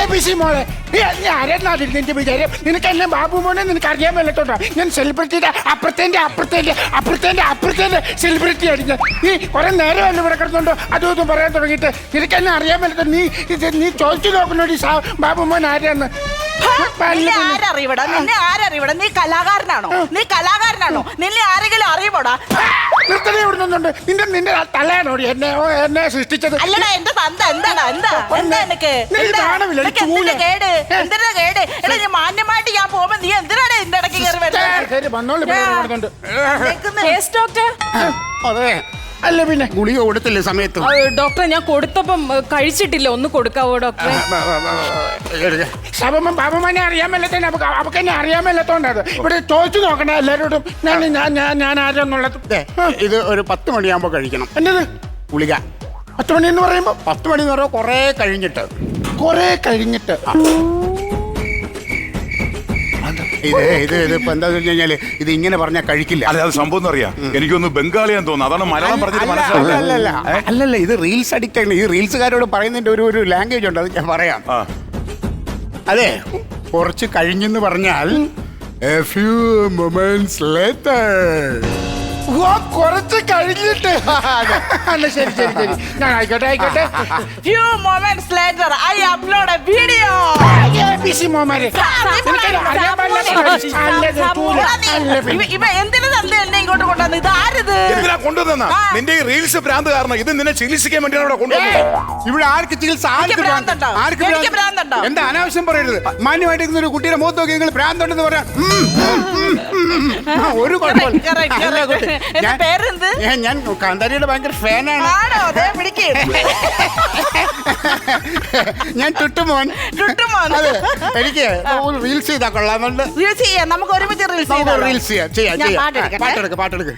ABC മോളെ നീ ആരെന്നായിരുന്നു നിന്റെ വിചാരം? നിനക്ക് എന്നെ ബാബു മോനെ നിനക്ക് അറിയാൻ മേലത്തോട്ടോ. ഞാൻ സെലിബ്രിറ്റിയുടെ അപ്പുറത്തേന്റെ സെലിബ്രിറ്റി ആയിരുന്നു. നീ കുറെ നേരമല്ല ഇവിടെ കിടന്നുണ്ടോ അതും ഇതും പറയാൻ തുടങ്ങിയിട്ട്. നിനക്ക് എന്നെ അറിയാൻ മേലത്തോ. നീ ചോദിച്ചു നോക്കണോ ബാബു മോൻ ആരാന്ന്? നിന്നെ ആരറിയടാ? നീ കലാകാരനാണോ? നിന്നെ ആരെങ്കിലും അറിയപ്പെടാ? നിർത്തണേ ഇവിടുന്നുണ്ട്. നിന്റെ തലയാണോടി എന്നെ സൃഷ്ടിച്ചത്? അല്ലടാ എന്റെ തന്ത എന്താ നിനക്ക് കേട്? എന്തിനാ കേട്? എടാ ഞാൻ മാന്യമായിട്ട് ഞാൻ പോകുമ്പോ നീ എന്തിനാണ് എന്റെ ഇടയ്ക്ക് കയറി വരുന്നത്? അതെ അല്ല പിന്നെ ഗുളിക കൊടുത്തില്ലേ സമയത്ത്? ഡോക്ടറെ ഞാൻ കൊടുത്തപ്പം കഴിച്ചിട്ടില്ല. ഒന്ന് കൊടുക്കാവോ ഡോക്ടറെ? ബാബുമാനെ അറിയാൻ മേലത്തന്നെ അവക്ക് എന്നെ അറിയാൻ മേലത്തോണ്ടത്. ഇവിടെ ചോദിച്ചു നോക്കണേ എല്ലാരോടും ഞാൻ ആരാന്നുള്ളത്. ഇത് ഒരു 10 മണിയാകുമ്പോ കഴിക്കണം. എന്നത് ഗുളിക 10 മണി എന്ന് പറയുമ്പോ 10 മണി എന്ന് പറയുമ്പോൾ കുറെ കഴിഞ്ഞിട്ട് ഇത് ഇപ്പൊ എന്താന്ന് വെച്ച് കഴിഞ്ഞാല് ഇത് ഇങ്ങനെ പറഞ്ഞാൽ കഴിക്കില്ല. അതെ അത് സംഭവം അറിയാം. എനിക്കൊന്ന് ബംഗാളിയാന്ന് തോന്നുന്നു. അതാണ് മലയാളം പറഞ്ഞിട്ട് അല്ലല്ല ഇത് റീൽസ് അഡിക്റ്റ് ആണ്. ഈ റീൽസുകാരോട് പറയുന്നതിന്റെ ഒരു ലാംഗ്വേജ് ഉണ്ട്, അത് ഞാൻ പറയാം. അതെ കുറച്ച് കഴിഞ്ഞെന്ന് പറഞ്ഞാൽ a few moments later. കുറച്ച് കഴിഞ്ഞിട്ട്. ശരി ഞാൻ ആയിക്കോട്ടെ. Few moments later, I upload a video. ABC മോമാരെ ഇവ എന്തിനു തന്നെ എന്നെ ഇങ്ങോട്ട് കൊണ്ടുവന്നു? ഇത് ആരിത്? എന്തിനാ കൊണ്ടുവന്ന? നിന്റെ ഈ റീൽസ് ഭ്രാന്ത് കാരണം ഇത് നിന്നെ ചികിത്സിക്കാൻ വേണ്ടിയാണ് ഇവിടെ കൊണ്ടുവന്നത്. ഇവിടെ ആർക്ക് ചികിത്സ? എന്താ അനാവശ്യം പറയരുത്. മാന്യമായിട്ട് ഒരു കുട്ടിയുടെ മുഖത്ത് നോക്കി നിങ്ങൾ ഭ്രാന്തുണ്ടെന്ന് പറയാം. ഒരു കുഴപ്പമില്ല. ഞാൻ കാന്താരിയുടെ ഭയങ്കര ഫാനാണ്. ഞാൻ ടുട്ടുമോൻ. അതെ എനിക്ക് റീൽസ് ചെയ്താ കൊള്ളാമെന്നുണ്ട്. നമുക്ക് ഒരുമിച്ച് റീൽസ് ചെയ്യാം. പാട്ടെടുക്ക്.